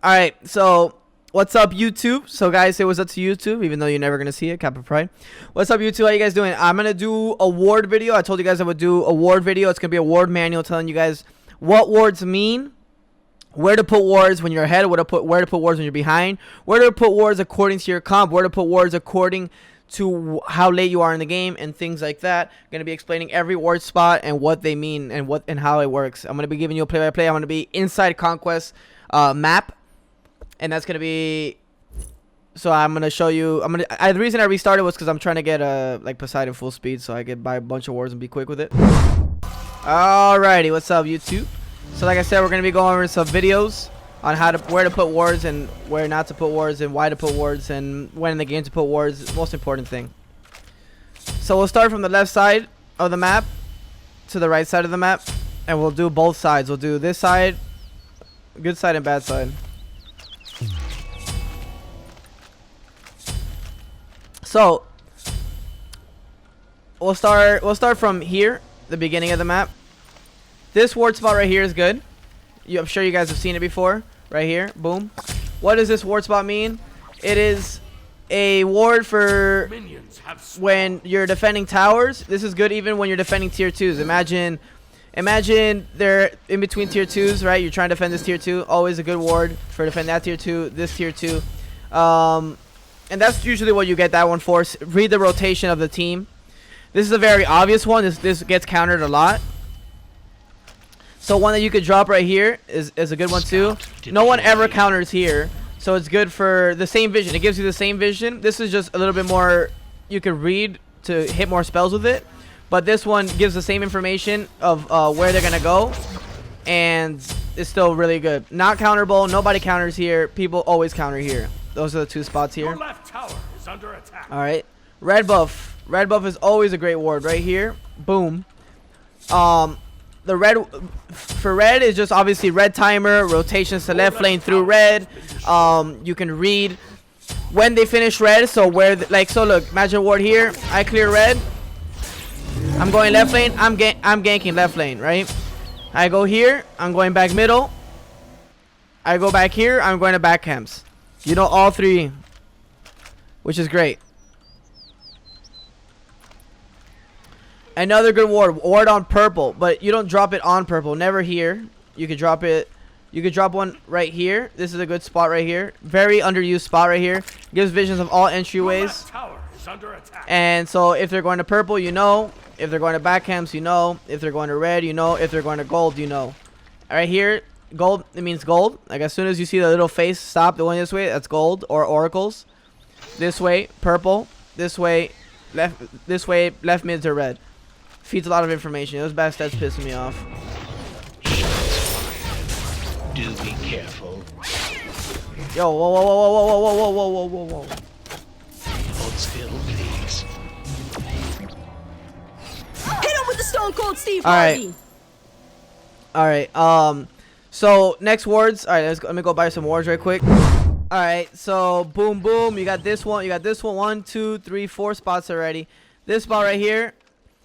Alright, so what's up, YouTube? So guys, say what's up to YouTube, even though you're never gonna see it. Kappa Pride. What's up, YouTube? How you guys doing? I'm gonna do a ward video. I told you guys I would do a ward video. It's gonna be a ward manual telling you guys what wards mean, where to put wards when you're ahead, where to put wards when you're behind, where to put wards according to your comp, where to put wards according to how late you are in the game, and things like that. I'm gonna be explaining every ward spot and what they mean and how it works. I'm gonna be giving you a play-by-play. I'm gonna be inside Conquest map. And that's gonna be, so I'm gonna show you. The reason I restarted was because I'm trying to get like Poseidon full speed, so I could buy a bunch of wards and be quick with it. Alrighty, what's up, YouTube? So like I said, we're gonna be going over some videos on where to put wards and where not to put wards and why to put wards and when in the game to put wards. It's the most important thing. So we'll start from the left side of the map to the right side of the map, and we'll do both sides. We'll do this side, good side and bad side. So we'll start from here, the beginning of the map. This ward spot right here is good. I'm sure you guys have seen it before. Right here, boom. What does this ward spot mean? It is a ward for when you're defending towers. This is good even when you're defending tier 2s. Imagine they're in between tier 2s, right? You're trying to defend this tier 2. Always a good ward for defend that tier 2, this tier 2. And that's usually what you get that one for. Read the rotation of the team. This is a very obvious one. This gets countered a lot. So one that you could drop right here is a good one too. No one ever counters here. So it's good for the same vision. It gives you the same vision. This is just a little bit more, you could read to hit more spells with it. But this one gives the same information of where they're going to go. And it's still really good. Not counterable. Nobody counters here. People always counter here. Those are the two spots here. Your left tower is under attack. All right. Red buff. Red buff is always a great ward right here. Boom. The red for red is just obviously red timer, rotations to left lane through red. You can read when they finish red. So where so look, imagine ward here. I clear red. I'm going left lane. I'm ganking left lane, right? I go here. I'm going back middle. I go back here. I'm going to back camps. You know all three, which is great. Another good ward on purple, but you don't drop it on purple. Never here. You could drop it. You could drop one right here. This is a good spot right here. Very underused spot right here. Gives visions of all entryways. And so if they're going to purple, you know. If they're going to back camps, you know. If they're going to red, you know. If they're going to gold, you know. All right, here. Gold, it means gold. Like as soon as you see the little face stop going this way, that's gold or oracles. This way, purple. This way, left mids are red. Feeds a lot of information. Those bad stats pissing me off. Do be careful. Yo, whoa, whoa, whoa, whoa, whoa, whoa, whoa, whoa, whoa. Hold still, please. Hit him with the Stone Cold Steve Harvey. All right. So next wards. All right, let me go buy some wards right quick. All right. So boom, boom. You got this one. You got this one. 1, 2, 3, 4 spots already. This spot right here.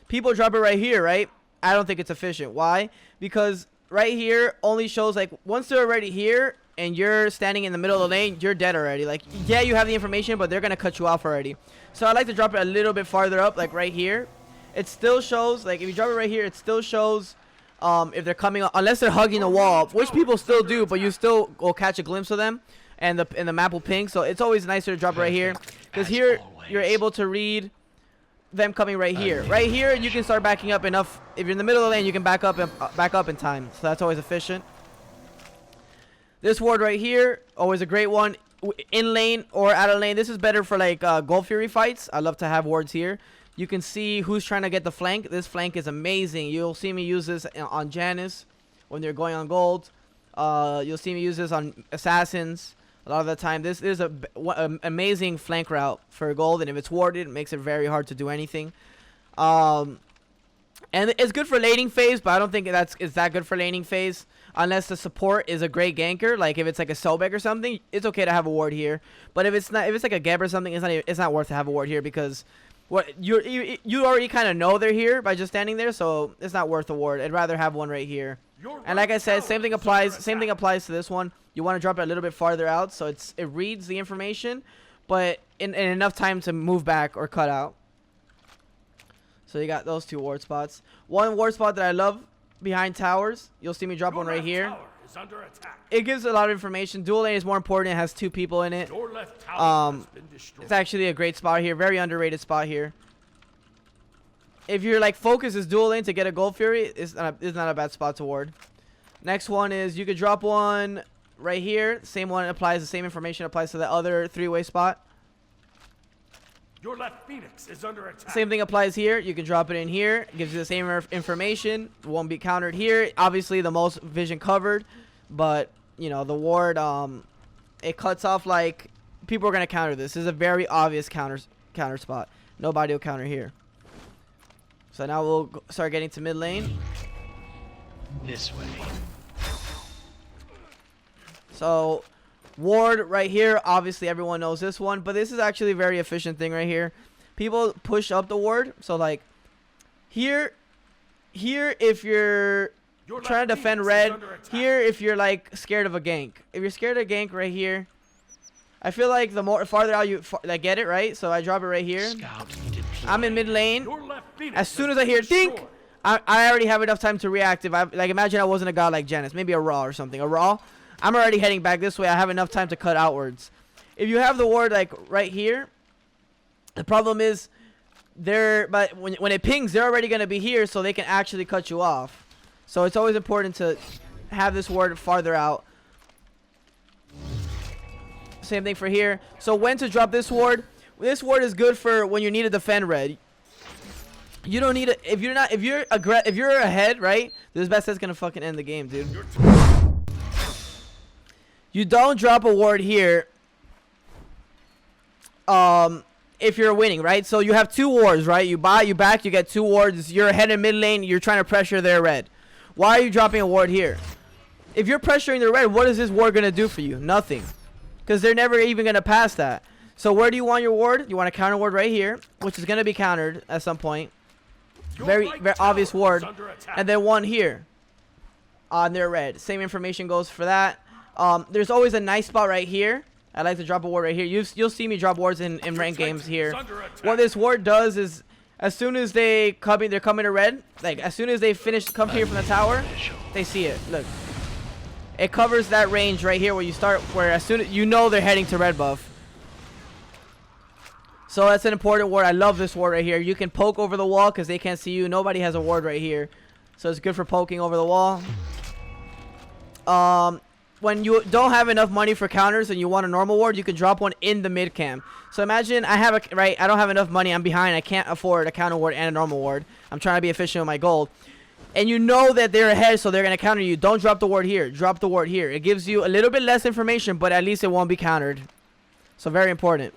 People drop it right here, right? I don't think it's efficient. Why? Because right here only shows like once they're already here and you're standing in the middle of the lane, you're dead already. Like yeah, you have the information, but they're gonna cut you off already. So I like to drop it a little bit farther up, like right here. It still shows like if you drop it right here, it still shows. If they're coming up, unless they're hugging the wall, which people still do, but you still will catch a glimpse of them, and the map will ping. So it's always nicer to drop it right here, because here you're able to read them coming right here. Right here, you can start backing up enough. If you're in the middle of the lane, you can back up in time. So that's always efficient. This ward right here, always a great one. In lane or out of lane, this is better for like Gold Fury fights. I love to have wards here. You can see who's trying to get the flank. This flank is amazing. You'll see me use this on Janice when they're going on gold. You'll see me use this on assassins a lot of the time. This is an amazing flank route for gold, and if it's warded, it makes it very hard to do anything. And it's good for laning phase, but I don't think it's that good for laning phase unless the support is a great ganker. Like if it's like a Sobek or something, it's okay to have a ward here. But if it's not, if it's like a Geb or something, it's not worth to have a ward here because what you already kind of know they're here by just standing there, so it's not worth a ward. I'd rather have one right here. And like I said, tower same thing is under applies to this one. You want to drop it a little bit farther out so it reads the information, but in enough time to move back or cut out. So you got those two ward spots. One ward spot that I love behind towers. You'll see me drop one right here. Tower is under attack. It gives a lot of information. Dual lane is more important. It has 2 people in it. Your left tower has been destroyed. It's actually a great spot here. Very underrated spot here. If your like focus is dual lane to get a Gold Fury, it's not a bad spot to ward. Next one is you could drop one right here. Same one applies. The same information applies to the other 3-way spot. Your left Phoenix is under attack. Same thing applies here. You can drop it in here. It gives you the same information. Won't be countered here. Obviously, the most vision covered, but you know the ward. It cuts off like people are gonna counter this. This is a very obvious counter spot. Nobody will counter here. So now we'll start getting to mid lane. This way. So ward right here, obviously everyone knows this one, but this is actually a very efficient thing right here. People push up the ward. So like here if you're trying to defend red, here if you're like scared of a gank. If you're scared of gank right here, I feel like the more farther out you like get it, right? So I drop it right here. Scout deployed. I'm in mid lane. Your left Phoenix As soon has as I been hear destroyed. dink, I already have enough time to react. If I like, imagine I wasn't a god like Janice, maybe a Raw or something. A Raw, I'm already heading back this way. I have enough time to cut outwards. If you have the ward like right here, the problem is but when it pings, they're already gonna be here, so they can actually cut you off. So it's always important to have this ward farther out. Same thing for here. So when to drop this ward? This ward is good for when you need to defend red. You don't need it if you're ahead, right? This best set's gonna fucking end the game, dude. You don't drop a ward here. If you're winning, right? So you have 2 wards, right? You buy, you back, you get 2 wards. You're ahead in mid lane. You're trying to pressure their red. Why are you dropping a ward here? If you're pressuring the red, what is this ward gonna do for you? Nothing, because they're never even gonna pass that. So where do you want your ward? You want a counter ward right here, which is gonna be countered at some point. Very obvious ward, and then one here on their red. Same information goes for that. There's always a nice spot right here. I like to drop a ward right here. You'll see me drop wards in ranked games here. What this ward does is, as soon as they're coming to red, like as soon as they come here from the tower, they see it. Look, it covers that range right here where you start. Where as soon as you know they're heading to red buff. So that's an important ward. I love this ward right here. You can poke over the wall because they can't see you. Nobody has a ward right here. So it's good for poking over the wall. When you don't have enough money for counters and you want a normal ward, you can drop one in the mid cam. So imagine I don't have enough money. I'm behind. I can't afford a counter ward and a normal ward. I'm trying to be efficient with my gold. And you know that they're ahead, so they're going to counter you. Don't drop the ward here. Drop the ward here. It gives you a little bit less information, but at least it won't be countered. So very important.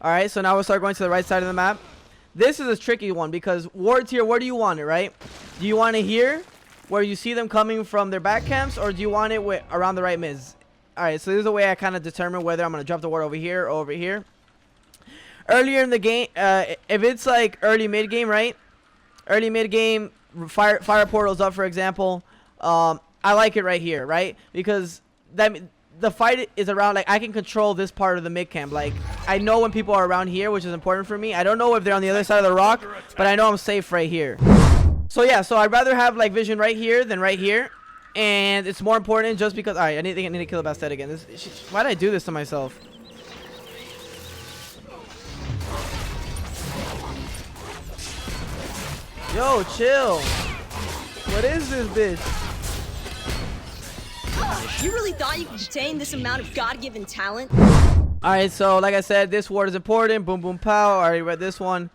Alright, so now we'll start going to the right side of the map. This is a tricky one because wards here, where do you want it, right? Do you want it here where you see them coming from their back camps, or do you want it around the right mids? Alright, so this is the way I kind of determine whether I'm going to drop the ward over here or over here. Earlier in the game, if it's like early mid game, right? Early mid game, fire portals up, for example. I like it right here, right? Because the fight is around, like, I can control this part of the mid camp. Like, I know when people are around here, which is important for me. I don't know if they're on the other side of the rock, but I know I'm safe right here. So yeah, so I'd rather have like vision right here than right here, and it's more important just because. All right, I need to kill the Bastet again. Why did I do this to myself? Yo, chill. What is this bitch? You really thought you could contain this amount of God-given talent? Alright, so like I said, this ward is important. Boom, boom, pow. I already read this one.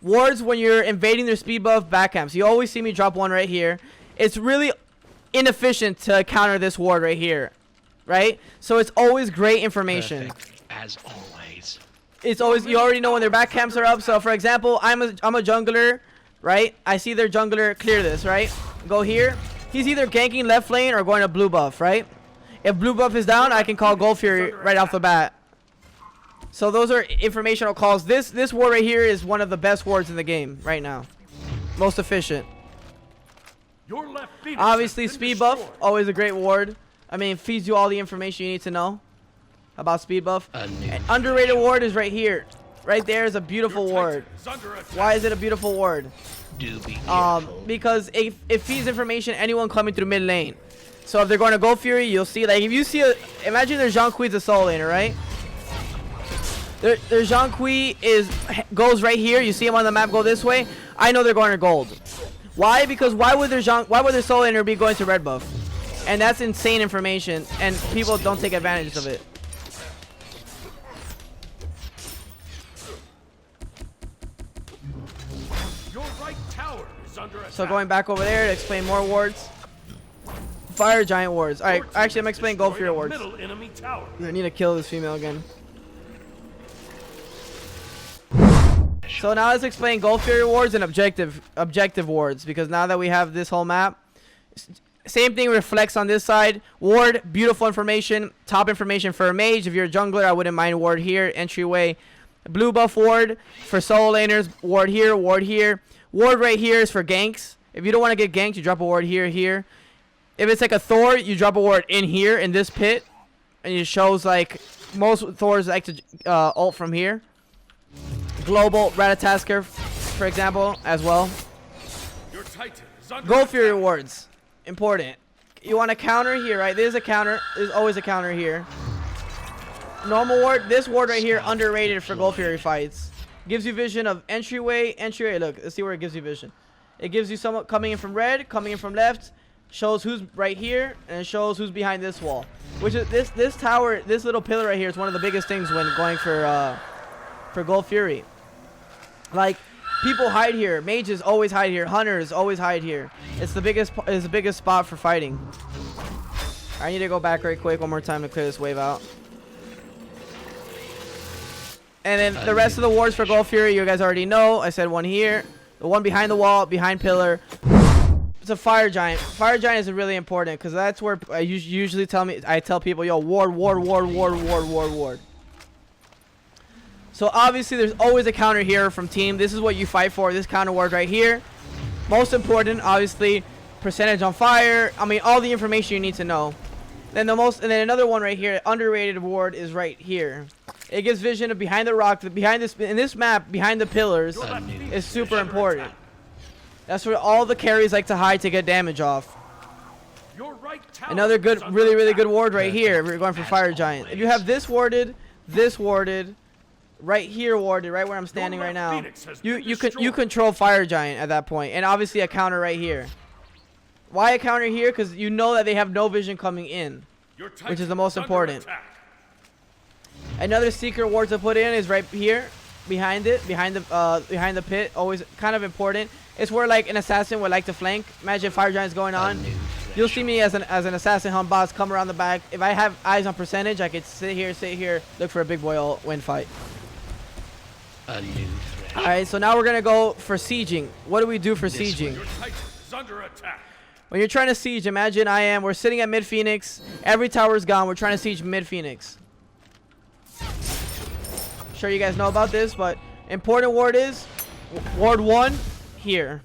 Wards when you're invading their speed buff back camps. You always see me drop one right here. It's really inefficient to counter this ward right here. Right? So it's always great information. Perfect, as always. It's always, you already know when their back camps are up. So for example, I'm a jungler, right? I see their jungler clear this, right? Go here. He's either ganking left lane or going to blue buff, right? If blue buff is down, I can call Gold Fury right off the bat. So those are informational calls. This ward right here is one of the best wards in the game right now. Most efficient. Your left Phoenix Obviously, has been speed buff, destroyed. always a great ward. I mean, feeds you all the information you need to know about speed buff. An underrated ward is right here. Right there is a beautiful Your ward. Titan is under attack. Why is it a beautiful ward? Do be careful. Because it feeds information anyone coming through mid lane. So if they're going to Gold Fury, you'll see, like, if you see imagine there's Jean Quee's a solo laner, right? There's Jean Quee goes right here. You see him on the map go this way. I know they're going to gold. Why? Because why would their solo laner be going to red buff? And that's insane information, and people don't take advantage of it. Your right tower is under attack. So going back over there to explain more wards. Fire giant wards. Alright, Your actually I'm team explaining Gold Fury destroyed a wards. middle enemy tower. I need to kill this female again. So now let's explain Gold Fury wards and objective wards, because now that we have this whole map, same thing reflects on this side. Ward, beautiful information, top information for a mage. If you're a jungler, I wouldn't mind ward here, entryway. Blue buff ward for solo laners, ward here, ward here. Ward right here is for ganks. If you don't want to get ganked, you drop a ward here, here. If it's like a Thor, you drop a ward in here in this pit, and it shows like most Thors like to ult from here. Global Ratatasker, for example, as well. Your Titan is under Gold attack. Fury wards, important. You want a counter here, right? There's a counter. There's always a counter here. Normal ward. This ward right here, underrated for Gold Fury fights. Gives you vision of entryway. Look, let's see where it gives you vision. It gives you someone coming in from red, coming in from left. Shows who's right here, and it shows who's behind this wall. Which is this tower, this little pillar right here is one of the biggest things when going for Gold Fury. Like, people hide here. Mages always hide here. Hunters always hide here. It's the biggest spot for fighting. I need to go back right quick one more time to clear this wave out. And then the rest of the wards for Gold Fury, you guys already know. I said one here, the one behind the wall, behind pillar. It's a fire giant. Fire giant is really important because that's where I usually tell people, yo, ward. So obviously there's always a counter here from team. This is what you fight for. This counter ward right here. Most important, obviously, percentage on fire. I mean, all the information you need to know. Then another one right here, underrated ward, is right here. It gives vision of behind the rock. In this map, behind the pillars, is super important. That's where all the carries like to hide to get damage off. Your right tower Another good, is under really attack. good ward right here. If you're going for fire giant. If you have this warded, right here warded, right where I'm standing right now, you control fire giant at that point, and obviously a counter right here. Why a counter here? Because you know that they have no vision coming in, Your Titan which is the most under important. attack. Another secret ward to put in is right here, behind the pit. Always kind of important. It's where like an assassin would like to flank. Imagine fire giant's going on. You'll see me as an assassin hunt boss come around the back. If I have eyes on percentage, I could sit here, look for a big boy ult, win fight. A new threat. All right, so now we're gonna go for sieging. What do we do for sieging? Your Titan is under attack. When you're trying to siege, imagine we're sitting at mid Phoenix. Every tower's gone. We're trying to siege mid Phoenix. Sure you guys know about this, but important ward is ward 1 here.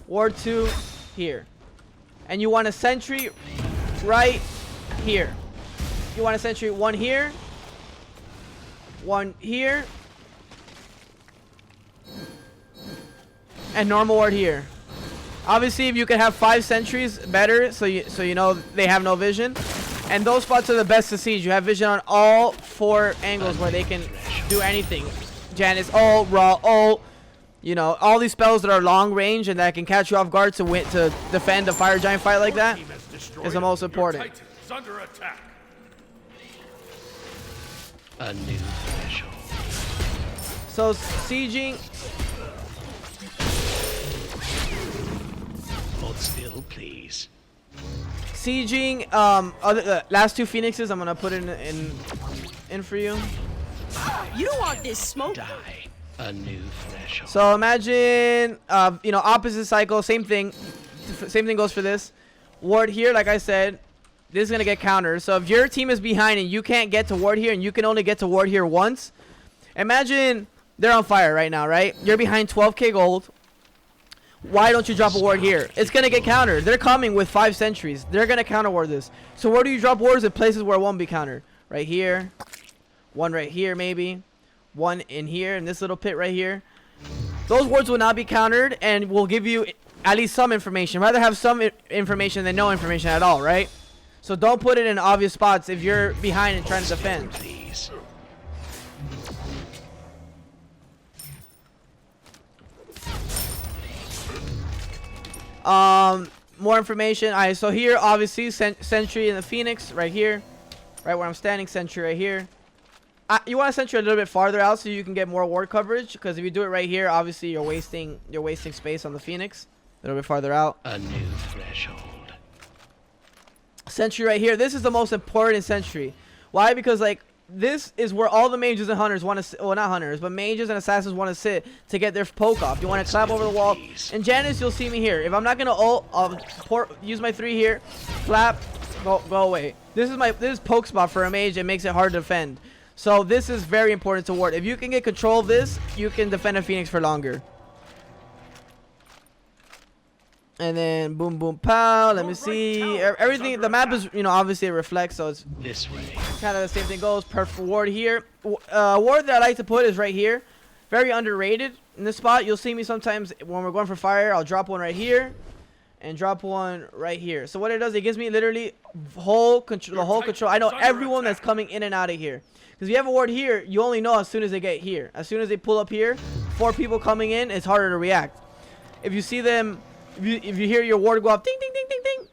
Ward 2 here. And you want a sentry right here. You want a sentry 1 here. 1 here. And normal ward here. Obviously, if you can have 5 sentries, better, so you know they have no vision. And those spots are the best to siege. You have vision on all 4 angles where they can do anything. Janus ult, Raw ult, you know, all these spells that are long range and that can catch you off guard to defend a fire giant fight like that is the most important. Your Titan is under attack. A new threshold. So sieging, Hold still, please. sieging. Last 2 phoenixes, I'm gonna put in for you. You don't want this smoke. Die. A new threshold. So imagine, you know, opposite cycle, same thing. Same thing goes for this. Ward here, like I said, this is gonna get countered. So if your team is behind and you can't get to ward here and you can only get to ward here once, imagine they're on fire right now, right? You're behind 12k gold. Why don't you drop a ward here? It's gonna get countered. They're coming with 5 sentries. They're gonna counter ward this. So where do you drop wards? In places where it won't be countered. Right here, one right here maybe, one in here in this little pit right here. Those wards will not be countered and will give you at least some information. Rather have some information than no information at all, right? So don't put it in obvious spots if you're behind and trying to defend. Please. More information. Alright, so here obviously sentry in the Phoenix right here, right where I'm standing. Sentry right here. You want to sentry a little bit farther out so you can get more ward coverage, because if you do it right here, obviously you're wasting space on the Phoenix. A little bit farther out. A new threshold. Sentry right here. This is the most important sentry. Why? Because like this is where all the mages and hunters want to, well, not hunters, but mages and assassins want to sit to get their poke off. You want to clap over the wall. And Janice, you'll see me here. If I'm not gonna ult, I'll use my 3 here, clap, go away. This is poke spot for a mage. It makes it hard to defend. So this is very important to ward. If you can get control of this, you can defend a Phoenix for longer. And then boom, boom, pow. Let me see. Everything. The map is, you know, obviously it reflects, so it's This way. kind of the same thing goes. Perfect ward here. Ward that I like to put is right here. Very underrated in this spot. You'll see me sometimes when we're going for fire. I'll drop one right here, and drop one right here. So what it does, it gives me literally the whole control. I know everyone that's coming in and out of here. Because if you have a ward here, you only know as soon as they get here. As soon as they pull up here, 4 people coming in, it's harder to react. If you see them. If you hear your ward go off, ding, ding, ding, ding, ding,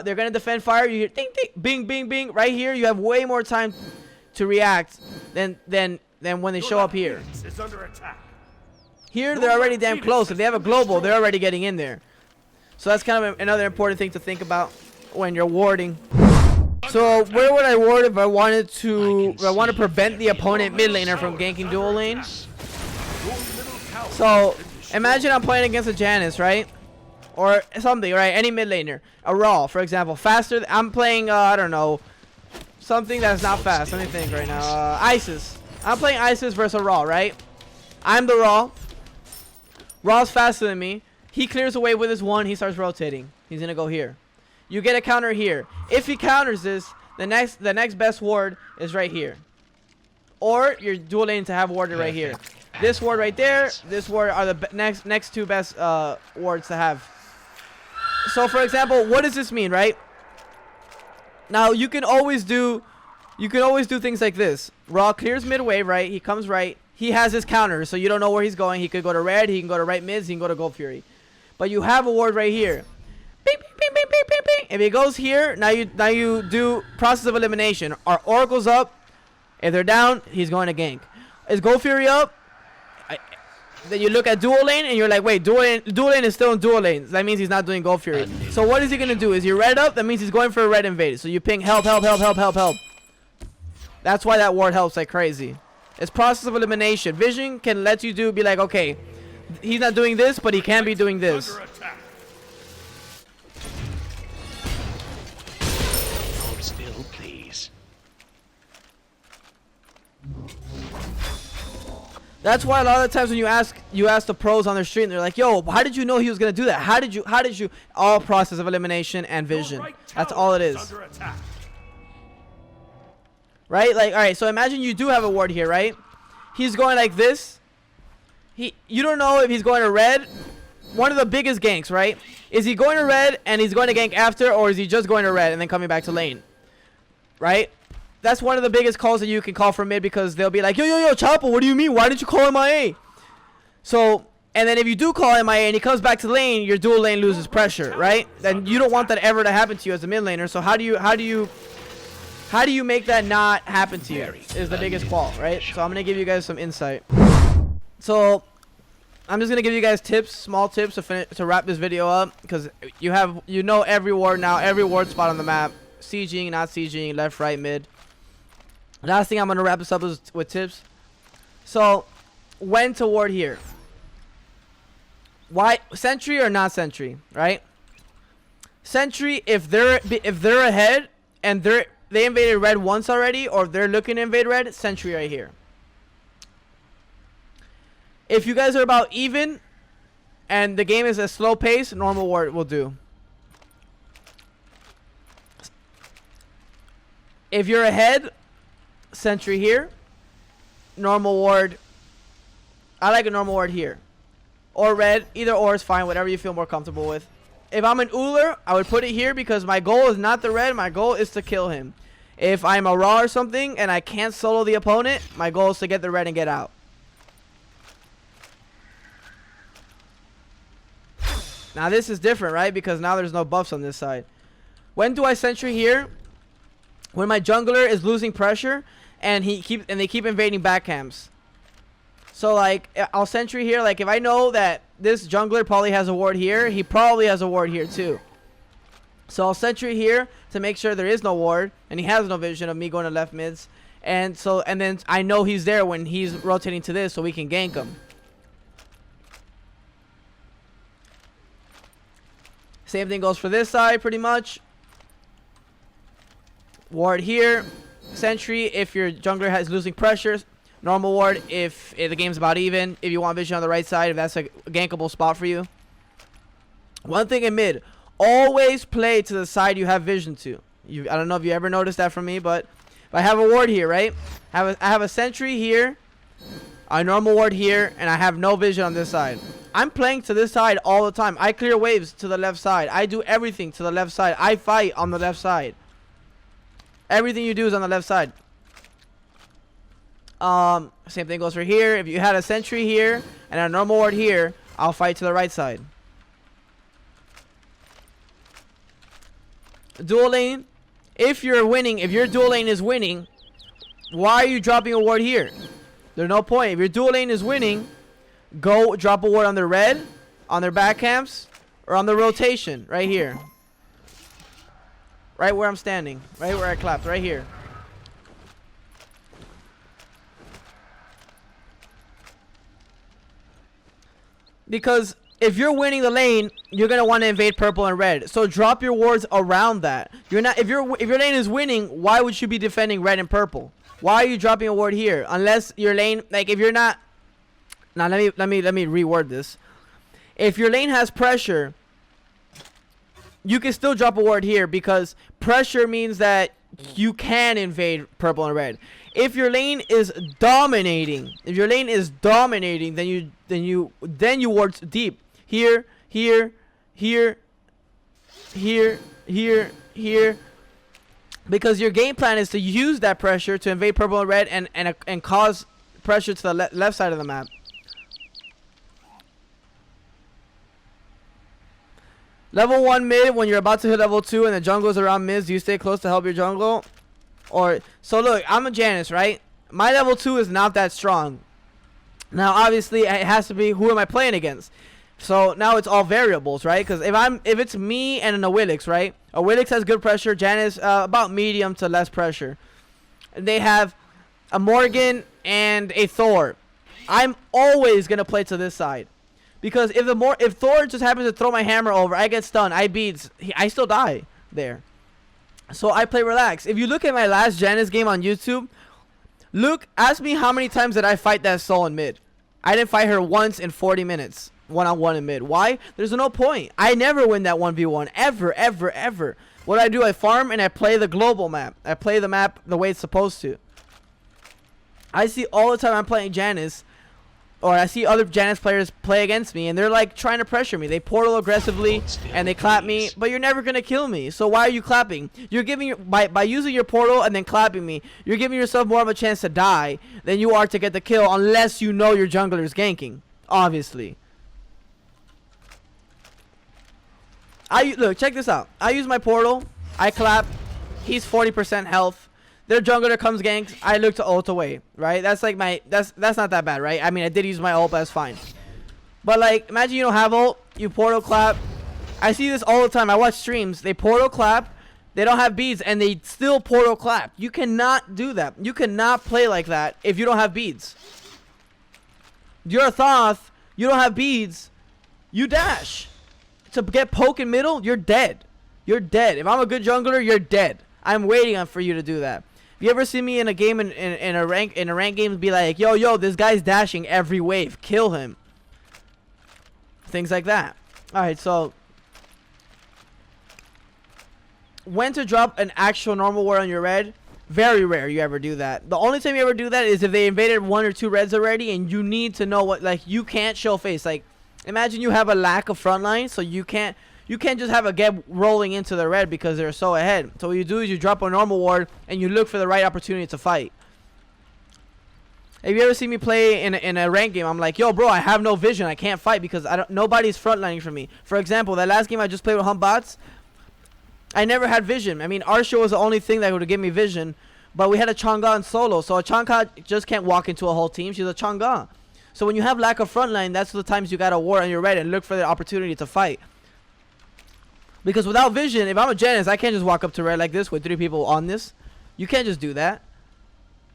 they're gonna defend fire. You hear ding, ding, bing, bing, bing. Right here, you have way more time to react than when they show up here. Here, they're already damn close. If they have a global, they're already getting in there. So that's kind of another important thing to think about when you're warding. So where would I ward if I wanted to? If I want to prevent the opponent mid laner from ganking dual lane. So imagine I'm playing against a Janice, right? Or something, right? Any mid laner. A Raw, for example. Faster. I'm playing, I don't know. Something that's not fast. Let me think right now. Isis. I'm playing Isis versus a Raw, right? I'm the Raw. Raw's faster than me. He clears away with his 1. He starts rotating. He's going to go here. You get a counter here. If he counters this, the next best ward is right here. Or you're dual lane to have warded right here. This ward right there. This ward are the next 2 best wards to have. So for example, what does this mean, right? Now you can always do things like this. Raw clears mid wave, right? He comes right. He has his counter, so you don't know where he's going. He could go to red, he can go to right mids, he can go to Gold Fury. But you have a ward right here. Bing, bing, bing, bing, bing, bing, bing. If he goes here, now you do process of elimination. Our Oracle's up. If they're down, he's going to gank. Is Gold Fury up? Then you look at dual lane and you're like, wait, dual lane is still in dual lane. That means he's not doing Gold Fury. So what is he gonna do? Is he red up? That means he's going for a red invade. So you ping help, help, help, help, help, help. That's why that ward helps like crazy. It's process of elimination. Vision can let you be like, okay, he's not doing this, but he can be doing this. Hold still, please. That's why a lot of the times when you ask the pros on their stream, they're like, yo, how did you know he was gonna do that? How did you all process of elimination and vision. That's all it is. Right? Like, alright, so imagine you do have a ward here, right? He's going like this. You don't know if he's going to red. One of the biggest ganks, right? Is he going to red and he's going to gank after, or is he just going to red and then coming back to lane? Right? That's one of the biggest calls that you can call from mid, because they'll be like, yo, Chapo, what do you mean? Why didn't you call MIA? So, and then if you do call MIA and he comes back to lane, your dual lane loses pressure, right? Then you don't want that ever to happen to you as a mid laner. So how do you make that not happen to you is the biggest call, right? So I'm going to give you guys some insight. So I'm just going to give you guys tips, small tips to wrap this video up, because you know every ward now, every ward spot on the map. Sieging, not sieging, left, right, mid. Last thing I'm going to wrap this up is with tips. So, when to ward here? Why sentry or not sentry, right? Sentry, if they're ahead and they invaded red once already, or they're looking to invade red, sentry right here. If you guys are about even and the game is a slow pace, normal ward will do. If you're ahead, sentry here. Normal ward. I like a normal ward here. Or red. Either or is fine. Whatever you feel more comfortable with. If I'm an Uller, I would put it here because my goal is not the red. My goal is to kill him. If I'm a Raw or something and I can't solo the opponent, my goal is to get the red and get out. Now this is different, right? Because now there's no buffs on this side. When do I sentry here? When my jungler is losing pressure and they keep invading back camps. So like I'll sentry here. Like if I know that this jungler probably has a ward here, he probably has a ward here too. So I'll sentry here to make sure there is no ward and he has no vision of me going to left mids. And then I know he's there when he's rotating to this so we can gank him. Same thing goes for this side pretty much. Ward here. Sentry if your jungler is losing pressures. Normal ward if the game's about even. If you want vision on the right side, if that's a gankable spot for you. One thing in mid. Always play to the side you have vision to. I don't know if you ever noticed that from me, but if I have a ward here, right? I have a sentry here. A normal ward here. And I have no vision on this side. I'm playing to this side all the time. I clear waves to the left side. I do everything to the left side. I fight on the left side. Everything you do is on the left side. Same thing goes for here. If you had a sentry here and a normal ward here, I'll fight to the right side. Dual lane. If you're winning, if your dual lane is winning, why are you dropping a ward here? There's no point. If your dual lane is winning, go drop a ward on the red, on their back camps, or on the rotation right here. Right where I'm standing. Right where I clapped. Right here. Because if you're winning the lane, you're gonna want to invade purple and red. So drop your wards around that. You're not if your lane is winning, why would you be defending red and purple? Why are you dropping a ward here? Unless your lane, like if you're not. Now let me reword this. If your lane has pressure, you can still drop a ward here because pressure means that you can invade purple and red. If your lane is dominating, then you ward deep. Here, here, here, here, here, here. Because your game plan is to use that pressure to invade purple and red and cause pressure to the left side of the map. Level 1 mid, when you're about to hit level 2 and the jungle's around mids, do you stay close to help your jungle? Or, so look, I'm a Janus, right? My level 2 is not that strong. Now, obviously, it has to be, who am I playing against? So, now it's all variables, right? Because if it's me and an Awilix, right? Awilix has good pressure, Janus, about medium to less pressure. They have a Morgan and a Thor. I'm always going to play to this side. Because if Thor just happens to throw my hammer over, I get stunned, I beats, I still die there. So I play relax. If you look at my last Janus game on YouTube, ask me how many times did I fight that soul in mid. I didn't fight her once in 40 minutes, one-on-one in mid. Why? There's no point. I never win that 1v1, ever, ever, ever. What I do, I farm and I play the global map. I play the map the way it's supposed to. I see all the time I'm playing Janus, or I see other Janus players play against me, and they're like trying to pressure me. They portal aggressively, and they clap me, but you're never gonna kill me. So why are you clapping? You're giving by using your portal and then clapping me, you're giving yourself more of a chance to die than you are to get the kill, unless you know your jungler is ganking. Obviously. Look, check this out. I use my portal. I clap. He's 40% health. Their jungler comes ganks. I look to ult away, right? That's like that's not that bad, right? I mean, I did use my ult, but that's fine. But like, imagine you don't have ult, you portal clap. I see this all the time. I watch streams. They portal clap. They don't have beads, and they still portal clap. You cannot do that. You cannot play like that if you don't have beads. You're a Thoth. You don't have beads. You dash. To get poke in middle, you're dead. You're dead. If I'm a good jungler, you're dead. I'm waiting on for you to do that. You ever see me in a game in a rank game be like, yo, this guy's dashing every wave, kill him. Things like that. All right, so when to drop an actual normal ward on your red? Very rare you ever do that. The only time you ever do that is if they invaded 1 or 2 reds already, and you need to know what, like, you can't show face. Like, imagine you have a lack of frontline, so you can't just have a get rolling into the red because they're so ahead. So what you do is you drop a normal ward and you look for the right opportunity to fight. If you ever see me play in a rank game, I'm like, yo, bro, I have no vision. I can't fight because nobody's frontlining for me. For example, that last game I just played with Hump Bots, I never had vision. I mean, Arsha was the only thing that would give me vision, but we had a Chang'e in solo. So a Chang'e just can't walk into a whole team. She's a Chang'e. So when you have lack of frontline, that's the times you got to ward on your red and look for the opportunity to fight. Because without vision, if I'm a Genesis, I can't just walk up to red like this with 3 people on this. You can't just do that.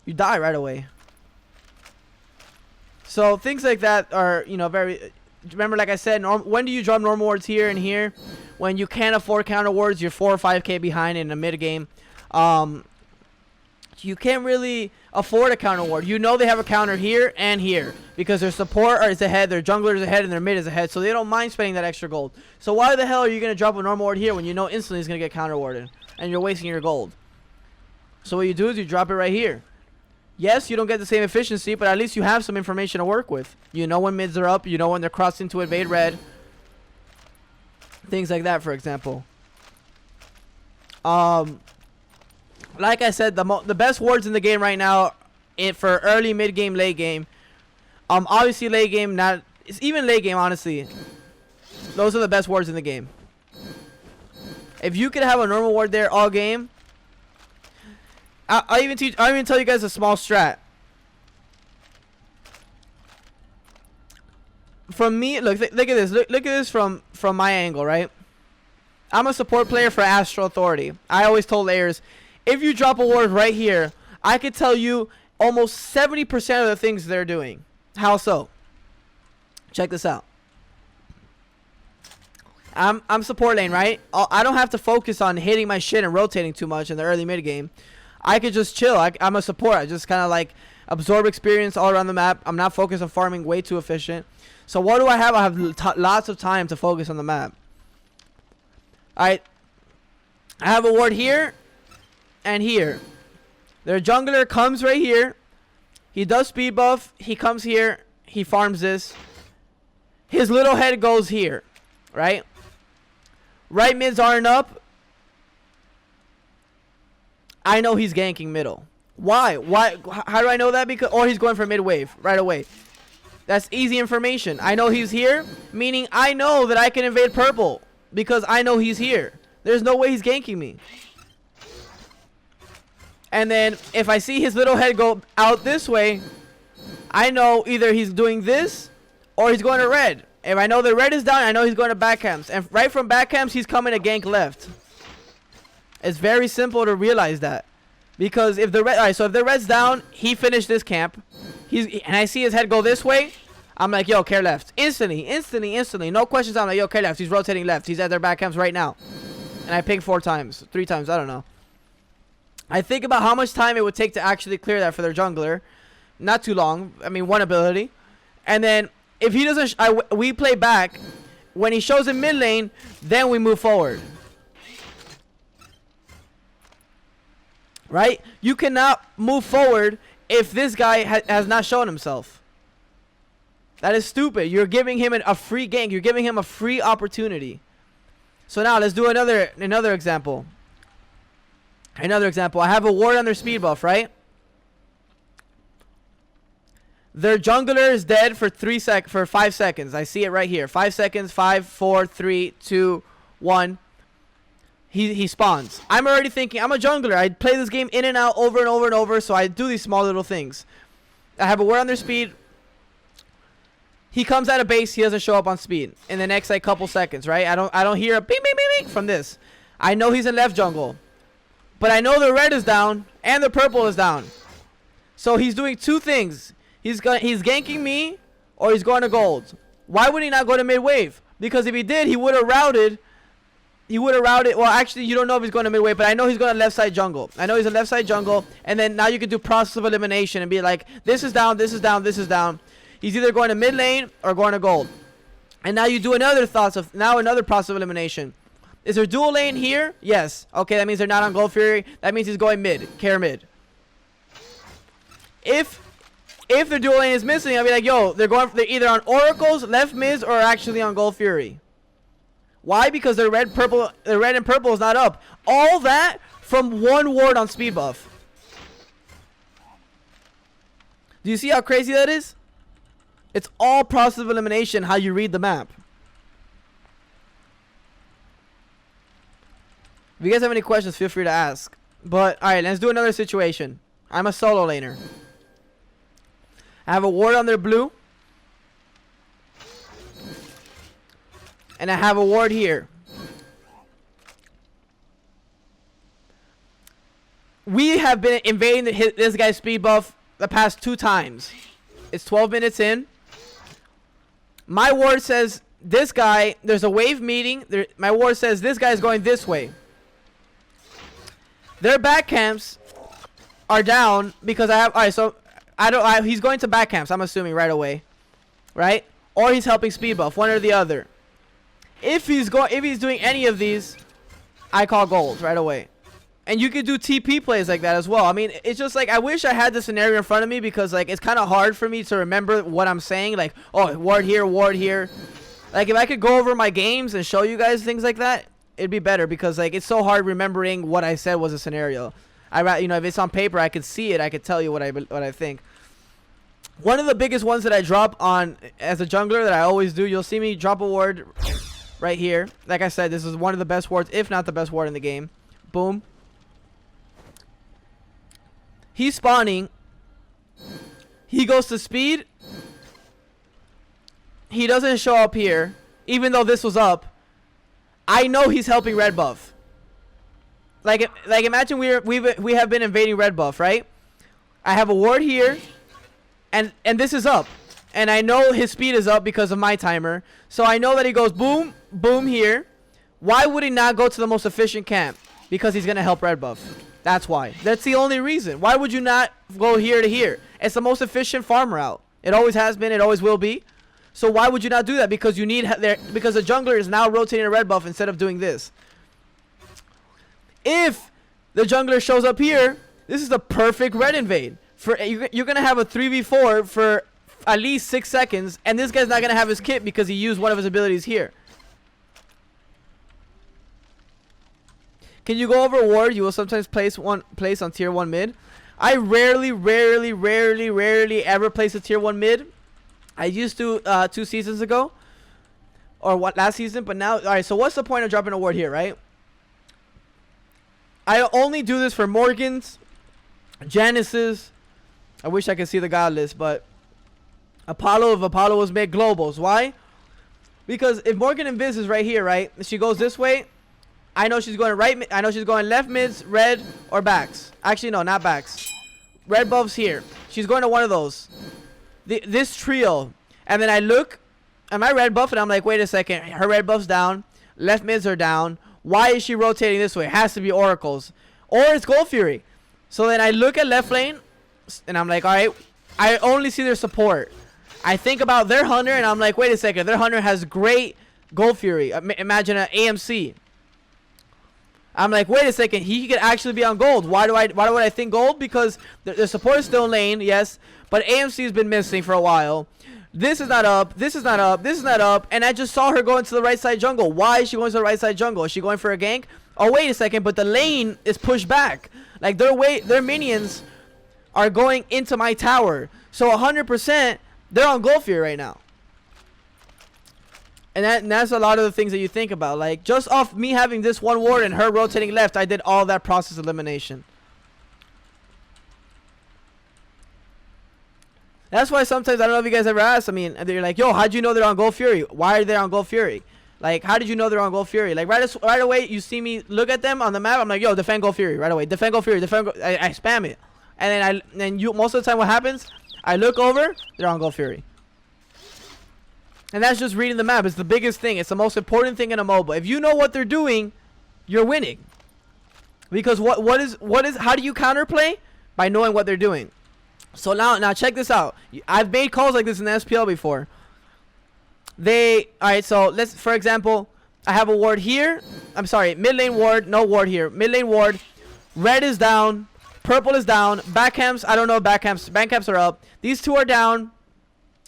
You die right away. So things like that are, you know, very... Remember, like I said, when do you drop normal wards here and here? When you can't afford counter wards, you're 4 or 5k behind in the mid game. You can't really afford a counter ward. You know they have a counter here and here because their support is ahead, their jungler is ahead, and their mid is ahead, so they don't mind spending that extra gold. So why the hell are you going to drop a normal ward here when you know instantly it's going to get counter warded and you're wasting your gold? So what you do is you drop it right here. Yes, you don't get the same efficiency, but at least you have some information to work with. You know when mids are up, you know when they're crossing to invade red. Things like that, for example. Like I said, the best wards in the game right now for early, mid game, late game. Obviously late game, it's even late game, honestly. Those are the best wards in the game. If you could have a normal ward there all game, I'll even tell you guys a small strat. From me, look at this. Look at this from my angle, right? I'm a support player for Astral Authority. I always told layers, if you drop a ward right here, I could tell you almost 70% of the things they're doing. How so? Check this out. I'm support lane, right? I don't have to focus on hitting my shit and rotating too much in the early mid game. I could just chill. I'm a support. I just kind of like absorb experience all around the map. I'm not focused on farming, way too efficient. So what do I have? I have lots of time to focus on the map. Alright. I have a ward here and here. Their jungler comes right here. He does speed buff. He comes here. He farms this. His little head goes here. Right? Right mids aren't up. I know he's ganking middle. Why? How do I know that? Because he's going for mid wave right away. That's easy information. I know he's here, meaning I know that I can invade purple because I know he's here. There's no way he's ganking me. And then if I see his little head go out this way, I know either he's doing this or he's going to red. If I know the red is down, I know he's going to back camps. And right from back camps, he's coming to gank left. It's very simple to realize that. Because if the red, alright, so if the red's down, he finished this camp. And I see his head go this way. I'm like, yo, care left. Instantly. No questions. I'm like, yo, care left. He's rotating left. He's at their back camps right now. And I ping 3 times, I don't know. I think about how much time it would take to actually clear that for their jungler. Not too long. I mean, 1 ability. And then if he doesn't, we play back. When he shows in mid lane, then we move forward. Right? You cannot move forward if this guy has not shown himself. That is stupid. You're giving him a free gank. You're giving him a free opportunity. So now let's do another example. I have a ward on their speed buff, right? Their jungler is dead for 5 seconds. I see it right here. 5 seconds. 5, 4, 3, 2, 1. He spawns. I'm already thinking, I'm a jungler. I play this game in and out over and over and over, so I do these small little things. I have a ward on their speed. He comes out of base. He doesn't show up on speed in the next like couple seconds, right? I don't hear a beep, beep, beep, beep from this. I know he's in left jungle. But I know the red is down and the purple is down. So he's doing 2 things. He's ganking me or he's going to gold. Why would he not go to mid wave? Because if he did, he would have routed he would have routed. Well, actually, you don't know if he's going to midway, but I know he's going to left side jungle. I know he's a left side jungle, and then now you can do process of elimination and be like, this is down, this is down, this is down. He's either going to mid lane or going to gold. And now you do another process of elimination. Is there dual lane here? Yes. Okay, that means they're not on Gold Fury. That means he's going mid, care mid. If their dual lane is missing, I'll be like, yo, they're either on Oracles, left mids, or actually on Gold Fury. Why? Because their red and purple is not up. All that from one ward on speed buff. Do you see how crazy that is? It's all process of elimination, how you read the map. If you guys have any questions, feel free to ask. But, alright, let's do another situation. I'm a solo laner. I have a ward on their blue. And I have a ward here. We have been invading this guy's speed buff the past 2 times. It's 12 minutes in. My ward says this guy, there's a wave meeting. My ward says this guy is going this way. Their back camps are down because I have. Alright, so he's going to back camps, I'm assuming, right away. Right? Or he's helping speed buff, one or the other. If he's doing any of these, I call gold right away. And you could do TP plays like that as well. I mean, it's just like, I wish I had the scenario in front of me because, like, it's kind of hard for me to remember what I'm saying. Like, oh, ward here, ward here. Like, if I could go over my games and show you guys things like that, it'd be better because, like, it's so hard remembering what I said was a scenario. You know, if it's on paper, I could see it. I could tell you what I think. One of the biggest ones that I drop on as a jungler that I always do, you'll see me drop a ward right here. Like I said, this is one of the best wards, if not the best ward in the game. Boom. He's spawning. He goes to speed. He doesn't show up here, even though this was up. I know he's helping red buff. Like imagine we have been invading red buff, right? I have a ward here, and this is up, and I know his speed is up because of my timer. So I know that he goes boom, boom here. Why would he not go to the most efficient camp? Because he's gonna help red buff. That's why. That's the only reason. Why would you not go here to here? It's the most efficient farm route. It always has been. It always will be. So why would you not do that? Because you need because the jungler is now rotating a red buff instead of doing this. If the jungler shows up here, this is the perfect red invade. You're gonna have a 3v4 for at least 6 seconds, and this guy's not gonna have his kit because he used one of his abilities here. Can you go over ward? You will sometimes place on tier 1 mid. I rarely ever place a tier 1 mid. I used to 2 seasons ago, or last season, but now, all right. So what's the point of dropping a ward here, right? I only do this for Morgans, Janices. I wish I could see the god list, but Apollo, if Apollo was mid, globals. Why? Because if Morgan and Viz is right here, right? She goes this way. I know she's going right. I know she's going left mids, red, or backs. Actually, no, not backs. Red buffs here. She's going to one of those. This trio. And then I look at my red buff, and I'm like, wait a second. Her red buff's down. Left mids are down. Why is she rotating this way? It has to be Oracles. Or it's Gold Fury. So then I look at left lane, and I'm like, all right. I only see their support. I think about their Hunter, and I'm like, wait a second. Their Hunter has great Gold Fury. Imagine an AMC. I'm like, wait a second, he could actually be on gold. Why would I think gold? Because the support is still in lane, yes, but AMC has been missing for a while. This is not up, this is not up, this is not up, and I just saw her going to the right side jungle. Why is she going to the right side jungle? Is she going for a gank? Oh, wait a second, but the lane is pushed back. Like, their minions are going into my tower. So 100%, they're on Gold Fury right now. And that's a lot of the things that you think about. Like, just off me having this one ward and her rotating left, I did all that process elimination. That's why sometimes, I don't know if you guys ever asked, I mean, they're like, yo, how'd you know they're on Gold Fury? Why are they on Gold Fury? Like, how did you know they're on Gold Fury? Like, right away, you see me look at them on the map, I'm like, yo, defend Gold Fury right away. Defend Gold Fury, I spam it. And then most of the time what happens, I look over, they're on Gold Fury. And that's just reading the map. It's the biggest thing. It's the most important thing in a MOBA. If you know what they're doing, you're winning. Because what is how do you counterplay? By knowing what they're doing. So now check this out. I've made calls like this in the SPL before. Alright, so let's, for example, I have a ward here. I'm sorry, mid lane ward, no ward here. Mid lane ward. Red is down. Purple is down. Back camps, I don't know, back camps are up. These two are down.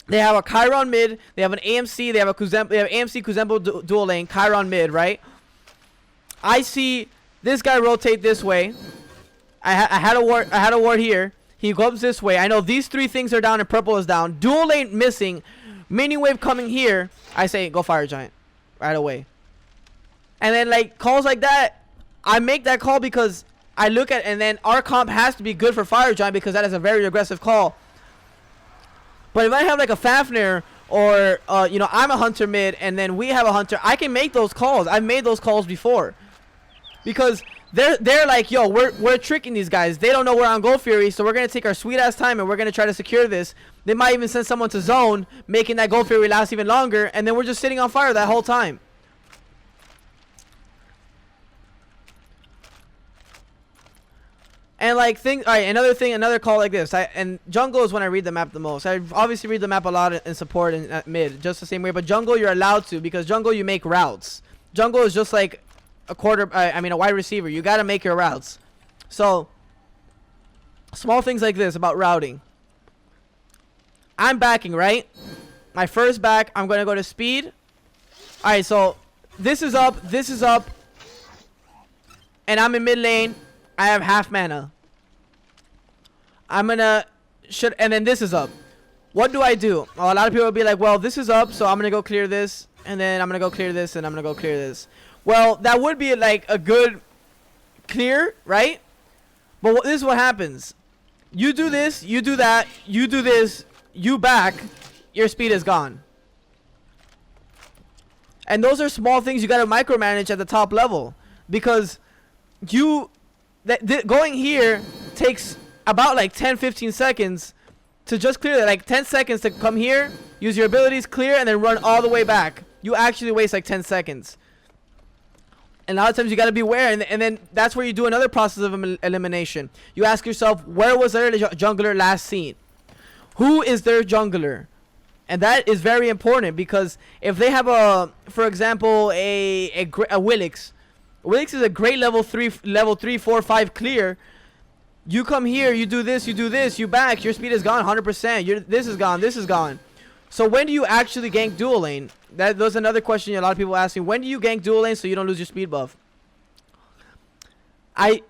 They have a Chiron mid. They have an AMC. They have a Kuzembo. They have AMC Kuzembo dual lane. Chiron mid, right? I see this guy rotate this way. I had a ward here. He goes this way. I know these three things are down and purple is down. Dual lane missing. Mini wave coming here. I say go fire giant right away. And then like calls like that, I make that call because I look at, and then our comp has to be good for fire giant because that is a very aggressive call. But if I have like a Fafnir or you know, I'm a hunter mid and then we have a hunter, I can make those calls. I've made those calls before. Because they're like, yo, we're tricking these guys. They don't know we're on Gold Fury, so we're gonna take our sweet ass time and we're gonna try to secure this. They might even send someone to zone, making that Gold Fury last even longer, and then we're just sitting on fire that whole time. And like alright, another call like this. And jungle is when I read the map the most. I obviously read the map a lot in support and at mid, just the same way. But jungle you're allowed to, because jungle you make routes. Jungle is just like a a wide receiver. You gotta make your routes. So small things like this about routing. I'm backing, right? My first back, I'm gonna go to speed. Alright, so this is up, and I'm in mid lane. I have half mana. I'm gonna and then this is up. What do I do? Well, a lot of people will be like, well, this is up, so I'm gonna go clear this, and then I'm gonna go clear this, and I'm gonna go clear this. Well, that would be like a good clear, right? But this is what happens. You do this, you do that, you do this, you back, your speed is gone. And those are small things you gotta micromanage at the top level, because going here takes about like 10-15 seconds to just clear that. Like 10 seconds to come here, use your abilities, clear, and then run all the way back. You actually waste like 10 seconds. And a lot of times you got to be aware, and then that's where you do another process of elimination. You ask yourself, where was their jungler last seen? Who is their jungler? And that is very important, because if they have for example, a Willix. Willix is a great level 3, 4, 5 clear. You come here, you do this, you back, your speed is gone 100%. This is gone. So when do you actually gank dual lane? That's another question a lot of people ask me. When do you gank dual lane so you don't lose your speed buff?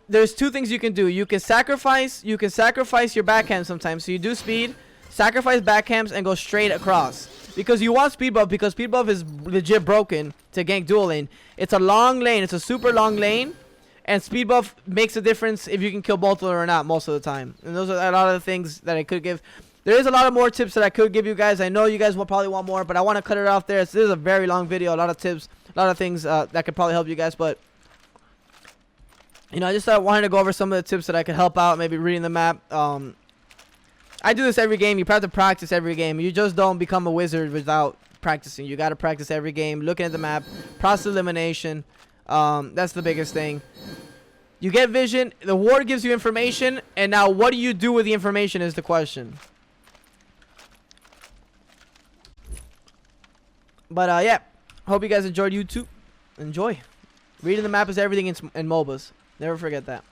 There's two things you can do. You can sacrifice your backhand sometimes. So you do speed, sacrifice backhands, and go straight across. Because you want speed buff, because speed buff is legit broken to gank dual lane. It's a long lane. It's a super long lane. And speed buff makes a difference if you can kill both of them or not most of the time. And those are a lot of the things that I could give. There is a lot of more tips that I could give you guys. I know you guys will probably want more, but I want to cut it off there. This is a very long video. A lot of tips, a lot of things that could probably help you guys. But, you know, I just wanted to go over some of the tips that I could help out. Maybe reading the map. I do this every game. You have to practice every game. You just don't become a wizard without practicing. You got to practice every game, looking at the map, process elimination. That's the biggest thing. You get vision. The ward gives you information. And now what do you do with the information is the question. But, yeah. Hope you guys enjoyed YouTube. Enjoy. Reading the map is everything in MOBAs. Never forget that.